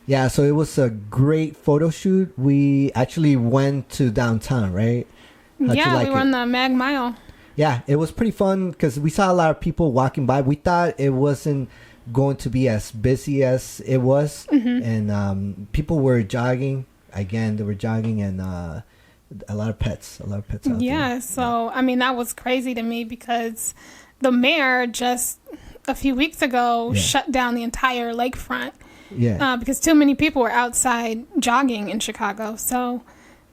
Yeah, so it was a great photo shoot. We actually went to downtown, right? How'd you Yeah, like we were it? on the Mag Mile. Yeah, it was pretty fun because we saw a lot of people walking by. We thought it wasn't going to be as busy as it was, and people were jogging. Again, they were jogging, and a lot of pets out there. Yeah, so I mean that was crazy to me because the mayor just a few weeks ago shut down the entire lakefront. Yeah, Because too many people were outside jogging in Chicago. So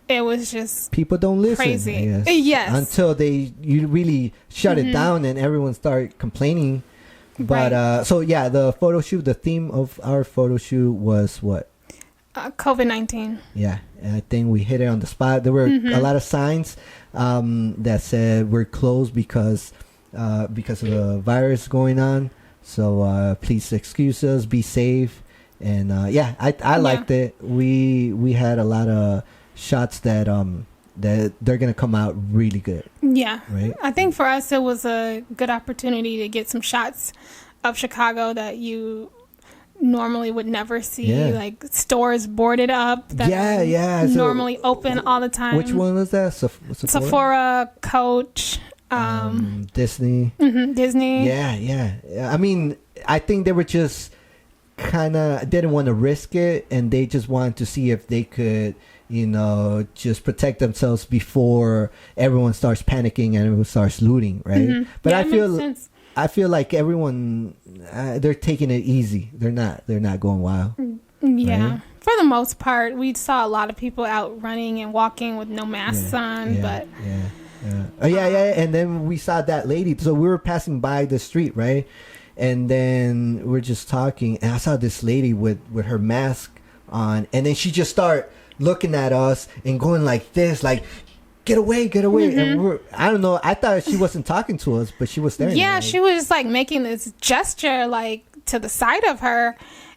it was just people don't listen. crazy. I guess, Yes. until you really shut it down and everyone start complaining. But Right. so yeah, the photo shoot. The theme of our photo shoot was what? COVID-19. Yeah, and I think we hit it on the spot. There were a lot of signs that said we're closed because of the virus going on. So please excuse us, be safe, and I liked it. We had a lot of shots that they're gonna come out really good. Yeah. Right. I think for us it was a good opportunity to get some shots of Chicago that you normally would never see, Yeah. like stores boarded up that Yeah. So normally open all the time. which one was that? Sephora, Coach, Disney. Disney. Yeah. I mean, I think they were just kind of didn't want to risk it, and they just wanted to see if they could, just protect themselves before everyone starts panicking and everyone starts looting, right? But Yeah, I it feel makes sense. I feel like everyone they're taking it easy. They're not going wild. Yeah. Right? For the most part, we saw a lot of people out running and walking with no masks on, but And then we saw that lady. So we were passing by the street, right? And then we're just talking, and I saw this lady with her mask on, and then she just started looking at us and going like this, like, get away. And I don't know, I thought she wasn't talking to us, but she was staring at yeah, us. she was just like making this gesture like to the side of her.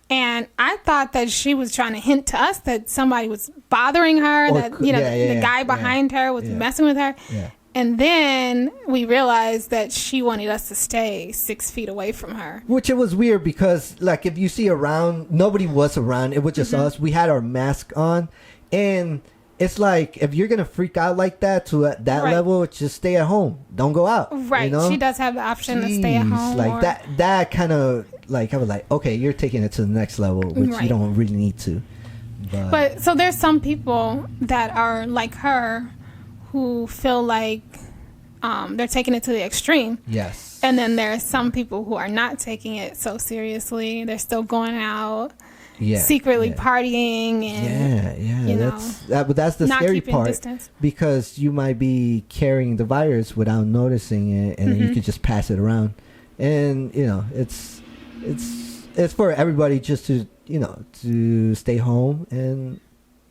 And I thought that she was trying to hint to us that somebody was bothering her, Or that, the guy behind her was messing with her. Yeah. And then we realized that she wanted us to stay 6 feet away from her. Which it was weird because, like, if you see around, nobody was around. It was just us. We had our mask on. And it's like, if you're going to freak out like that to that Right. level, just stay at home. Don't go out. Right. She does have the option to stay at Jeez, home. like that kind of, like, I was like, okay, you're taking it to the next level, which you Right. don't really need to. But so there's some people that are like her who feel like they're taking it to the extreme. Yes. And then there's some people who are not taking it so seriously. They're still going out, secretly partying, and but that's the not scary keeping part, distance. because you might be carrying the virus without noticing it, and then you could just pass it around, and it's for everybody just to to stay home and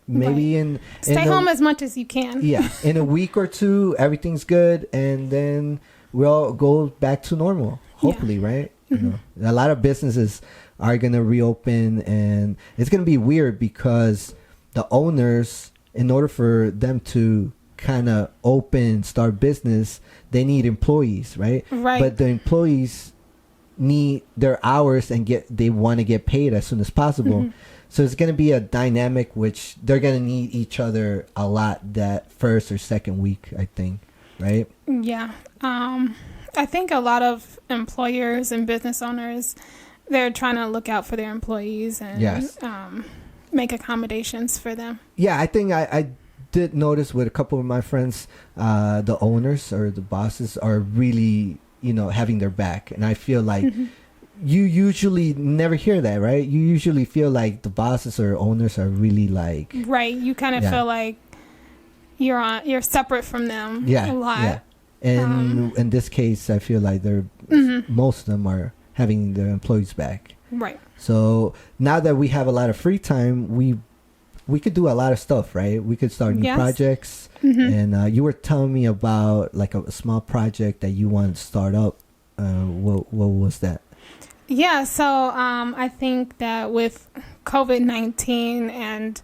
maybe stay home as much as you can. Yeah, in a week or two, everything's good, and then we'll go back to normal. Hopefully, right? A lot of businesses are gonna reopen, and it's gonna be weird because the owners, in order for them to kind of start business, they need employees, right? Right. But the employees need their hours and they want to get paid as soon as possible. So it's going to be a dynamic which they're going to need each other a lot that first or second week, I think, right? Yeah. I think a lot of employers and business owners, they're trying to look out for their employees and make accommodations for them. Yeah, I think I did notice with a couple of my friends, the owners or the bosses are really, having their back. And I feel like you usually never hear that, right? You usually feel like the bosses or owners are really like... Right. You kind of feel like you're separate from them a lot. Yeah. And in this case, I feel like they're most of them are having their employees back. Right. So now that we have a lot of free time, we could do a lot of stuff, right? We could start new projects. And you were telling me about like a small project that you wanted to start up. What was that? Yeah, so I think that with COVID-19 and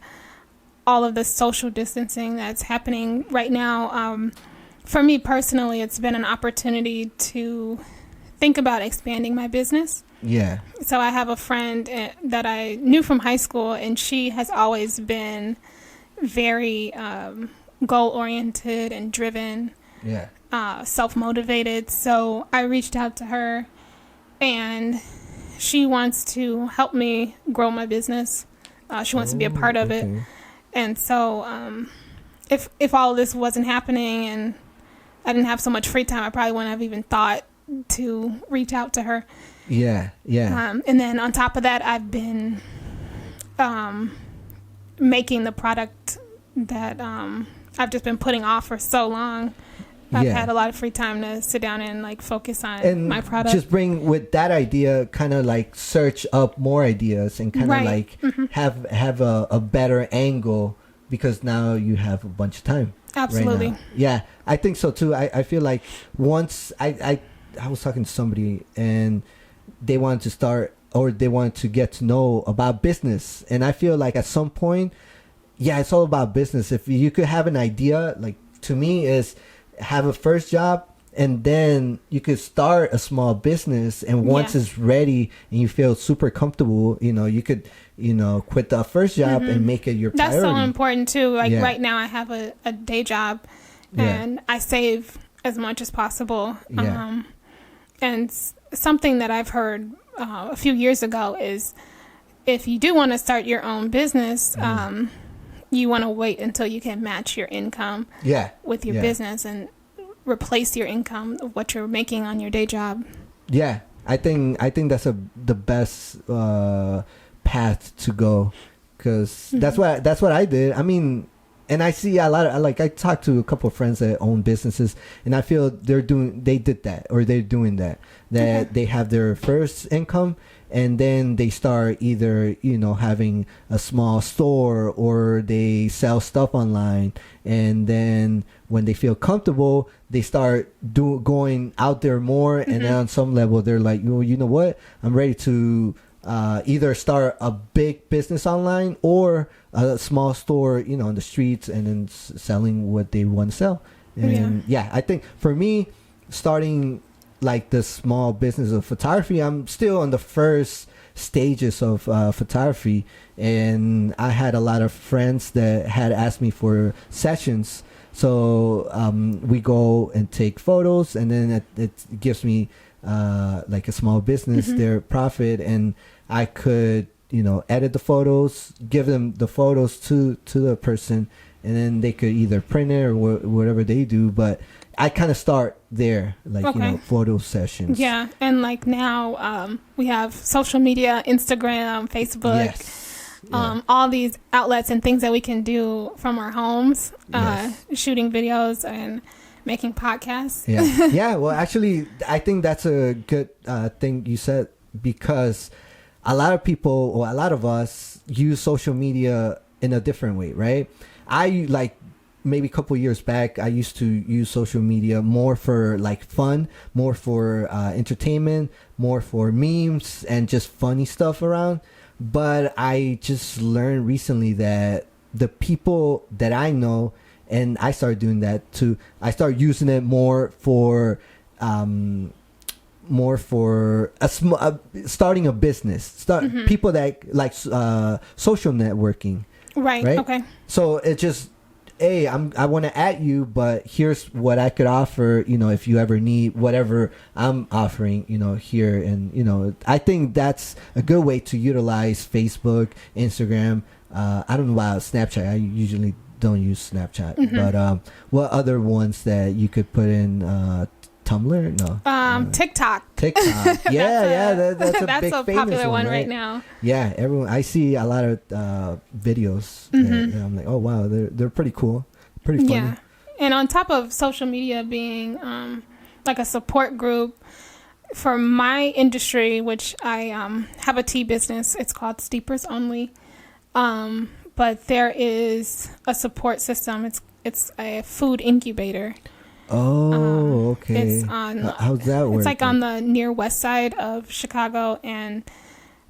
all of the social distancing that's happening right now, for me personally, it's been an opportunity to think about expanding my business. Yeah. So I have a friend that I knew from high school, and she has always been very goal-oriented and driven. Yeah. Self-motivated. So I reached out to her, and she wants to help me grow my business. She wants to be a part of it. And so if all of this wasn't happening and I didn't have so much free time, I probably wouldn't have even thought to reach out to her. Yeah. And then on top of that, I've been making the product that I've just been putting off for so long. I've had a lot of free time to sit down and like focus on my product. Just bring with that idea, kind of like search up more ideas and kind of like have a better angle, because now you have a bunch of time. Absolutely. Right now. Yeah, I think so too. I feel like once I was talking to somebody and they wanted to start, or they wanted to get to know about business, and I feel like at some point, it's all about business. If you could have an idea, like to me is have a first job, and then you could start a small business, and once it's ready and you feel super comfortable, you could quit the first job and make it your priority. That's so important too. Like right now I have a day job, and I save as much as possible. And something that I've heard a few years ago is, if you do want to start your own business, you want to wait until you can match your income with your business and replace your income of what you're making on your day job. Yeah, I think that's the best path to go, because that's what I did. I mean, and I see a lot of, like, I talked to a couple of friends that own businesses, and I feel they're doing that. They have their first income, and then they start either having a small store, or they sell stuff online, and then when they feel comfortable, they start going out there more, and then on some level they're like, you know what, I'm ready to either start a big business online or a small store, on the streets, and then selling what they want to sell. And I think for me, starting like the small business of photography, I'm still on the first stages of photography, and I had a lot of friends that had asked me for sessions. So we go and take photos, and then it gives me like a small business, their profit, and I could edit the photos, give them the photos to the person, and then they could either print it or whatever they do. But I kind of start there, like photo sessions. Yeah, and like now we have social media, Instagram, Facebook, all these outlets and things that we can do from our homes, shooting videos and making podcasts. Yeah. Well, actually, I think that's a good thing you said, because a lot of people, or a lot of us, use social media in a different way, right? I maybe a couple years back, I used to use social media more for like fun, more for entertainment, more for memes and just funny stuff around. But I just learned recently that the people that I know, and I started doing that too, I started using it more for starting a business, people that like social networking. Right. Okay. So it just, hey, I want to add you, but here's what I could offer, if you ever need whatever I'm offering, here. And, I think that's a good way to utilize Facebook, Instagram. I don't know about Snapchat. I usually don't use Snapchat. But what other ones that you could put in? Tumblr? No. TikTok. Yeah, that's a that's big a famous popular one right now. Yeah, everyone. I see a lot of videos, and I'm like, oh wow, they're pretty cool, pretty funny. Yeah, and on top of social media being like a support group for my industry, which I have a tea business. It's called Steepers Only, but there is a support system. It's a food incubator. Oh, okay. It's on. How's that work? It's like on the near west side of Chicago, and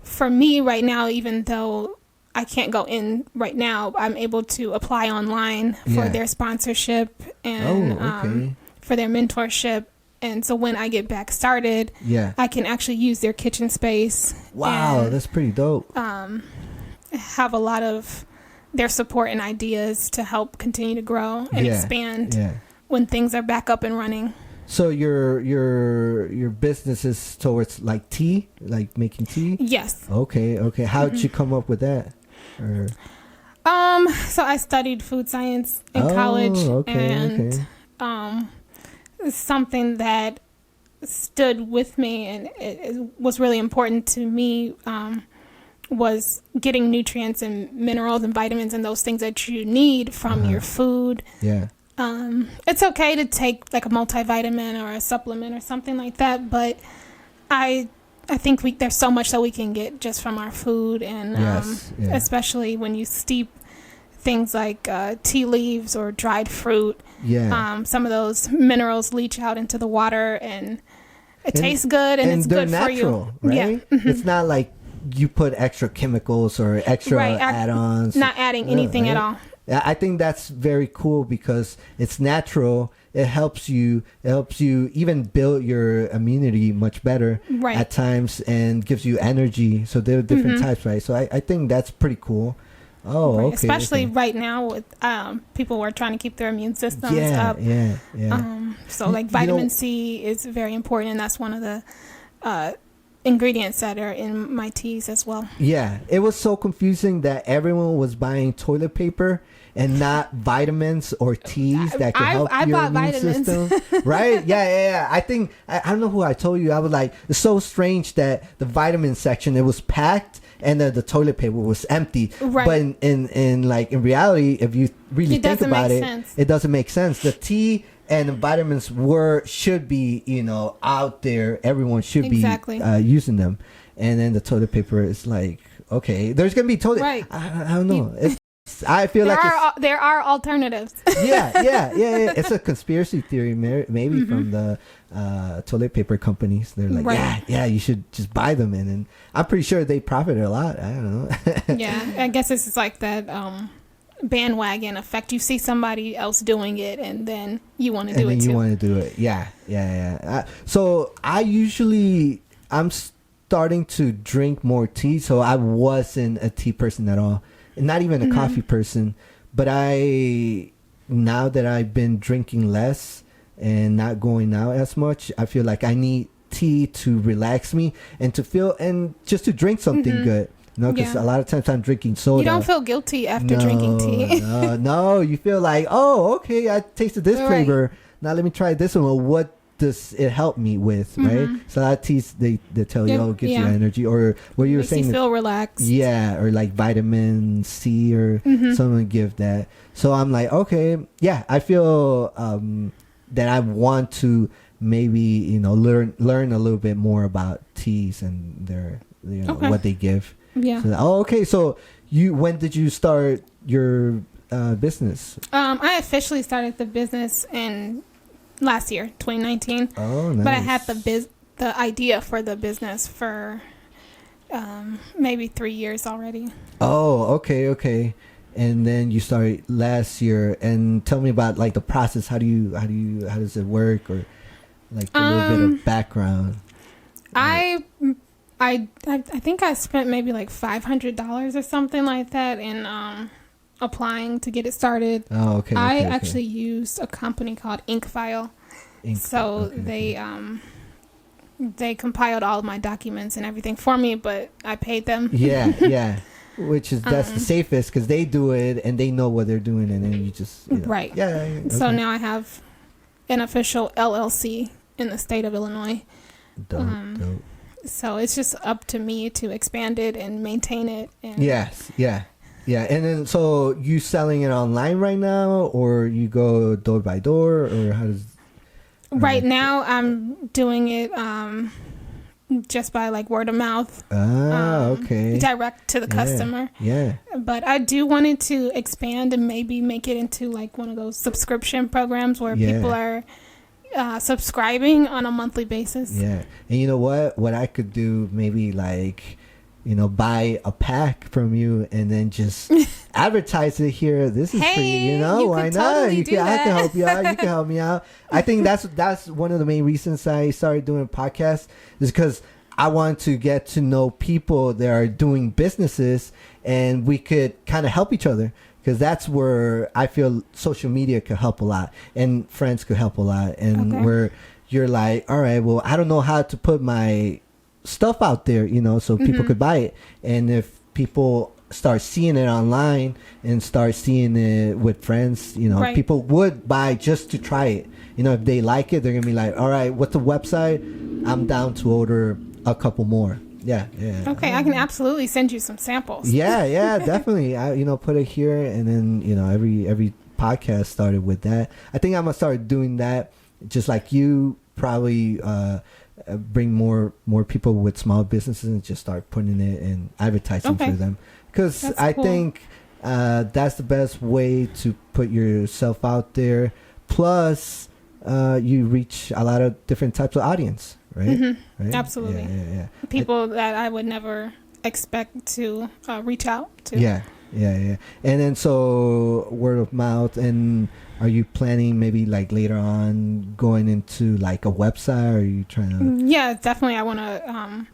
for me right now, even though I can't go in right now, I'm able to apply online for their sponsorship and for their mentorship, And so when I get back started, I can actually use their kitchen space. Wow, that's pretty dope. Have a lot of their support and ideas to help continue to grow and expand when things are back up and running. So your business is towards like tea, like making tea? Yes. Okay. How did you come up with that? Or... So I studied food science in college, and something that stood with me and it was really important to me was getting nutrients and minerals and vitamins and those things that you need from your food. Yeah. It's okay to take like a multivitamin or a supplement or something like that, but I think there's so much that we can get just from our food, and especially when you steep things like tea leaves or dried fruit. Some of those minerals leach out into the water, and it tastes good, and it's good natural, for you. Right? It's not like you put extra chemicals or extra add-ons. Not adding anything at all. I think that's very cool because it's natural. It helps you even build your immunity much better at times and gives you energy. So there are different types, right? So I think that's pretty cool. Oh, okay. Especially right now with people who are trying to keep their immune systems up. So like vitamin C is very important, and that's one of the ingredients that are in my teas as well. Yeah, it was so confusing that everyone was buying toilet paper and not vitamins or teas that could help your immune system. Right? Yeah. I think, I don't know who I told you. I was like, it's so strange that the vitamin section, it was packed and the toilet paper was empty. Right. But in reality, if you really think about it, it doesn't make sense. The tea and the vitamins should be, out there. Everyone should be using them. And then the toilet paper is like, okay, there's going to be toilet. Right. I don't know. I feel there are alternatives. Yeah. It's a conspiracy theory, maybe from the toilet paper companies. They're like, you should just buy them, and I'm pretty sure they profit a lot. I don't know. Yeah, I guess it's like that bandwagon effect. You see somebody else doing it, and then you want to do it too. You want to do it. Yeah. So I'm starting to drink more tea. So I wasn't a tea person at all. Not even a coffee person, but now that I've been drinking less and not going out as much, I feel like I need tea to relax me and just to drink something good. Because a lot of times I'm drinking soda. You don't feel guilty after drinking tea. No, you feel like, oh, okay, I tasted this flavor. Now let me try this one. Well, what does it help me with, right? So a lot of teas, they tell you, gives you energy, or what you were saying, you feel relaxed. Yeah, or like vitamin C or something give that. So I'm like, okay, I feel that I want to maybe learn a little bit more about teas and their what they give. Yeah. So when did you start your business? I officially started the business in last year, 2019. Oh, nice. But I had the idea for the business for maybe 3 years already. Oh, okay. And then you started last year. And tell me about like the process. How does it work, or like a little bit of background? I think I spent maybe like $500 or something like that in applying to get it started. Oh, okay. I actually used a company called Inkfile. They compiled all of my documents and everything for me, but I paid them. Yeah. Which is that's the safest because they do it and they know what they're doing, and then you just right. Yeah. Okay. So now I have an official LLC in the state of Illinois. Dope. So it's just up to me to expand it and maintain it. And yes. Yeah. And then, so you selling it online right now, or you go door by door, or how does? Right now, I'm doing it just by like word of mouth. Okay. Direct to the customer. Yeah. But I do want it to expand and maybe make it into like one of those subscription programs where people are subscribing on a monthly basis. Yeah. And you know what I could do, maybe like buy a pack from you and then just advertise it here. This is free, you why not? Totally I can help you out. You can help me out. I think that's one of the main reasons I started doing podcasts, is because I want to get to know people that are doing businesses, and we could kind of help each other, because that's where I feel social media could help a lot, and friends could help a lot, and where you're like, all right, well, I don't know how to put my stuff out there, so people could buy it. And if people start seeing it online and start seeing it with friends, people would buy just to try it. If they like it, they're gonna be like, all right, what's the website? I'm down to order a couple more. Yeah. Okay, I can absolutely send you some samples. Yeah, definitely. I put it here, and then every podcast started with that. I think I'm gonna start doing that, just like you. Probably bring more people with small businesses and just start putting it and advertising for them, because I think that's the best way to put yourself out there. Plus you reach a lot of different types of audience, right? Right? Absolutely. Yeah. People that I would never expect to reach out to. Yeah. And then so word of mouth. And are you planning maybe like later on going into like a website? Or are you trying to? Yeah, definitely. I want to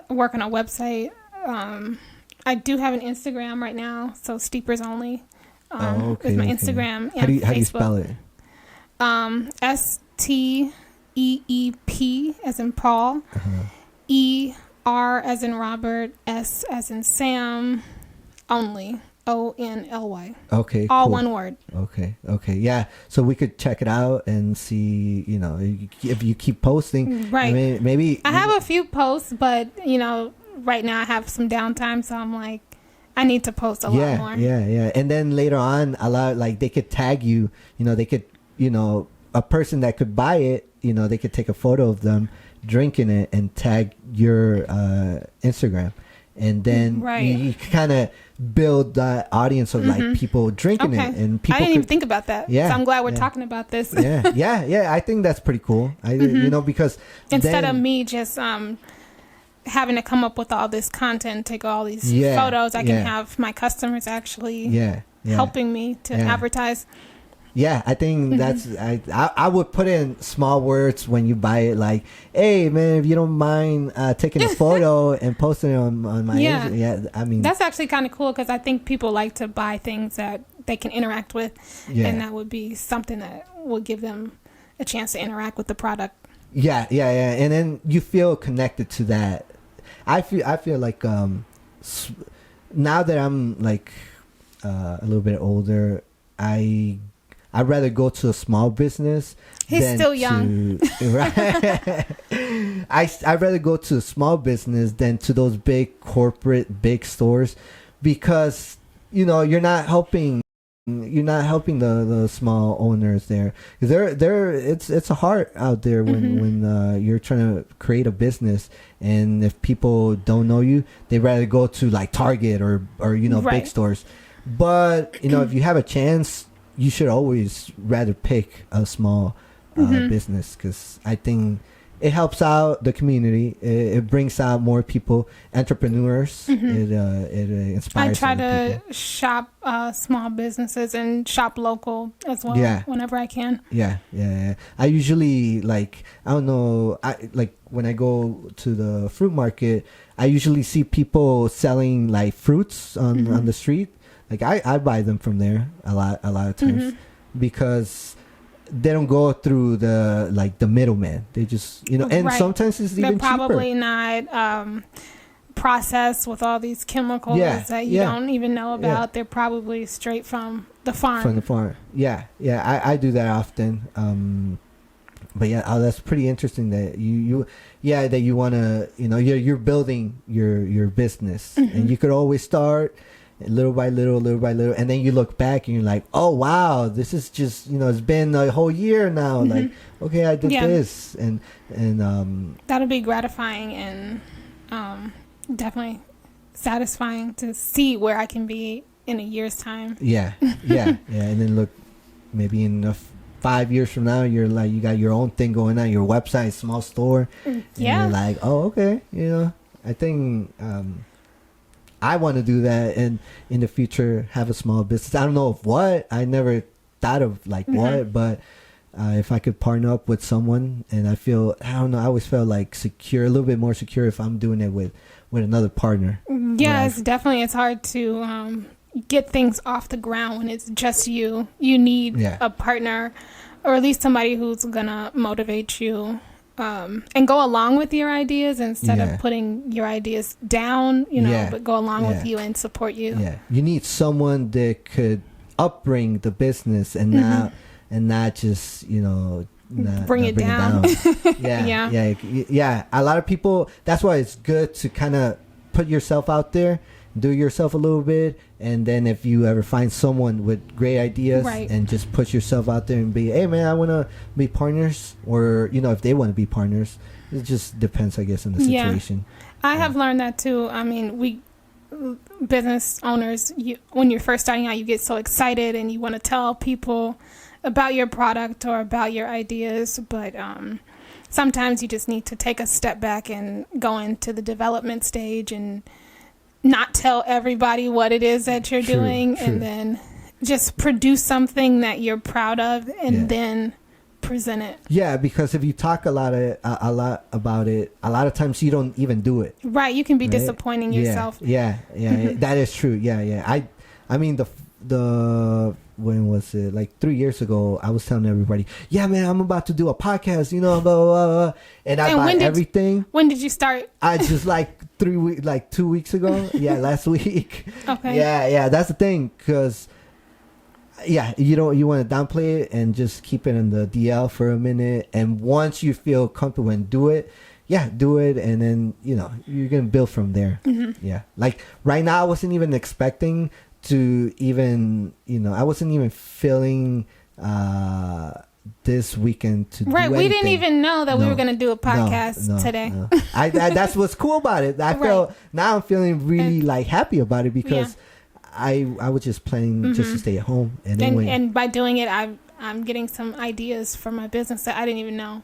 work on a website. I do have an Instagram right now, so Steepers Only is my Instagram. How do you spell it? STEEP as in Paul, ER as in Robert, S as in Sam, Only. ONLY. Okay. All cool. one word. Okay. Yeah. So we could check it out and see, if you keep posting. Right. I mean, maybe. I have a few posts, but, right now I have some downtime. So I'm like, I need to post a lot more. Yeah. And then later on, a lot, like they could tag you, they could, a person that could buy it, they could take a photo of them drinking it and tag your Instagram. And then you kind of build that audience of like people drinking it, and people. I didn't even think about that. Yeah, so I'm glad we're talking about this. Yeah. I think that's pretty cool. Because instead of me just having to come up with all this content, take all these photos, I can have my customers actually helping me to advertise. Yeah, I think that's I would put in small words when you buy it, like, hey man, if you don't mind taking a photo and posting it on my Instagram. I mean, that's actually kind of cool, because I think people like to buy things that they can interact with, and that would be something that would give them a chance to interact with the product. Yeah, and then you feel connected to that. I feel like now that I'm like a little bit older, I'd rather go to a small business. He's still young. I'd rather go to a small business than to those big corporate, big stores, because you're not helping the small owners there. It's a heart out there when you're trying to create a business, and if people don't know you, they'd rather go to like Target or big stores. But if you have a chance, you should always rather pick a small business, because I think it helps out the community. It brings out more people, entrepreneurs. It inspires. I try to shop small businesses and shop local as well. Whenever I can. Yeah. I usually I don't know. When I go to the fruit market, I usually see people selling like fruits on the street. Like I buy them from there a lot of times, because they don't go through the middleman. They just and sometimes it's even cheaper. They're probably not processed with all these chemicals that you don't even know about. They're probably straight from the farm. Yeah. I do that often. But that's pretty interesting that you want to you're building your business, and you could always start little by little, and then you look back and you're like, oh wow, this is just it's been a whole year now. Like, okay, I did this, and that'll be gratifying and definitely satisfying to see where I can be in a year's time. Yeah, and then look, maybe in 5 years from now, you're like, you got your own thing going on, your website, small store, and you're like, oh okay, I think I want to do that, and in the future have a small business. I don't know of what. I never thought of like what, but if I could partner up with someone, and I don't know, I always felt like secure, a little bit more secure if I'm doing it with another partner. Yeah, it's hard to get things off the ground when it's just you. You need a partner, or at least somebody who's gonna motivate you and go along with your ideas instead of putting your ideas down, but go along with you and support you. Yeah, you need someone that could upbring the business and not just bring it down. Yeah. A lot of people. That's why it's good to kind of put yourself out there, do yourself a little bit, and then if you ever find someone with great ideas, and just put yourself out there and be, hey man, I want to be partners, or if they want to be partners. It just depends, I guess, on the situation. I have learned that too. I mean, we business owners, when you're first starting out, you get so excited and you want to tell people about your product or about your ideas, but sometimes you just need to take a step back and go into the development stage and not tell everybody what it is that you're doing, and then just produce something that you're proud of, and then present it. Yeah, because if you talk a lot about it, a lot of times you don't even do it. Right, you can be disappointing yourself. Yeah, that is true. Yeah. I mean the when was it, like 3 years ago, I was telling everybody, yeah man, I'm about to do a podcast, blah, blah, blah. And I bought everything. When did you start? I just 2 weeks ago. Yeah, last week. Okay. Yeah, that's the thing, because you want to downplay it and just keep it in the DL for a minute, and once you feel comfortable and do it, and then you're gonna build from there. Yeah, like right now I wasn't even expecting to even I wasn't even feeling this weekend to do anything. We didn't even know that we were going to do a podcast today. No. That's what's cool about it. I felt now I'm feeling really happy about it, because I was just planning just to stay at home, and by doing it, I'm getting some ideas for my business that I didn't even know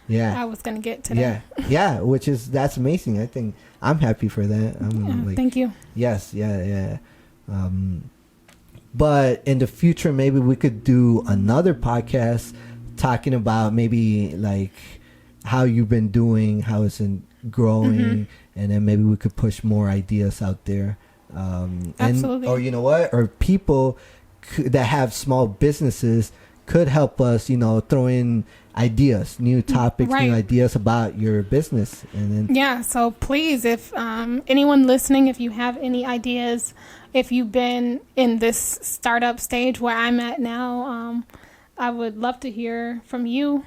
I was going to get today. Yeah, that's amazing. I think I'm happy for that. Thank you. Yes, yeah. But in the future, maybe we could do another podcast talking about maybe how you've been doing, how it's growing, and then maybe we could push more ideas out there. Absolutely. Or you know what? Or people that have small businesses could help us, throw in ideas, new topics, new ideas about your business. And then so please, if anyone listening, if you have any ideas, if you've been in this startup stage where I'm at now, I would love to hear from you,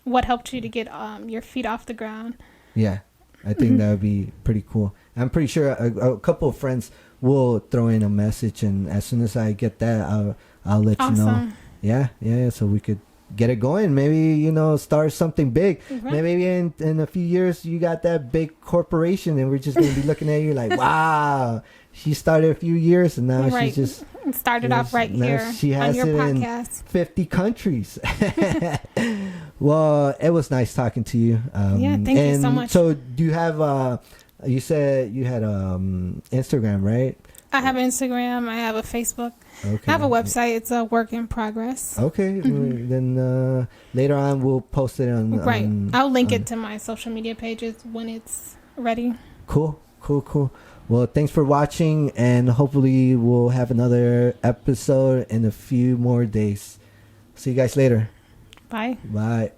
what helped you to get your feet off the ground. Yeah, I think that would be pretty cool. I'm pretty sure a couple of friends will throw in a message, and as soon as I get that, I'll let you know. Yeah, so we could get it going. Maybe, start something big. Maybe in a few years you got that big corporation, and we're just going to be looking at you like, wow, she started a few years, and now she's just started off here. She has on your podcast. In 50 countries. Well, it was nice talking to you. Thank you so much. So do you have you said you had Instagram, right? I have Instagram. I have a Facebook. Okay. I have a website. It's a work in progress. Okay. Then later on we'll post it on. I'll link it to my social media pages when it's ready. Cool. Well, thanks for watching, and hopefully we'll have another episode in a few more days. See you guys later. Bye. Bye.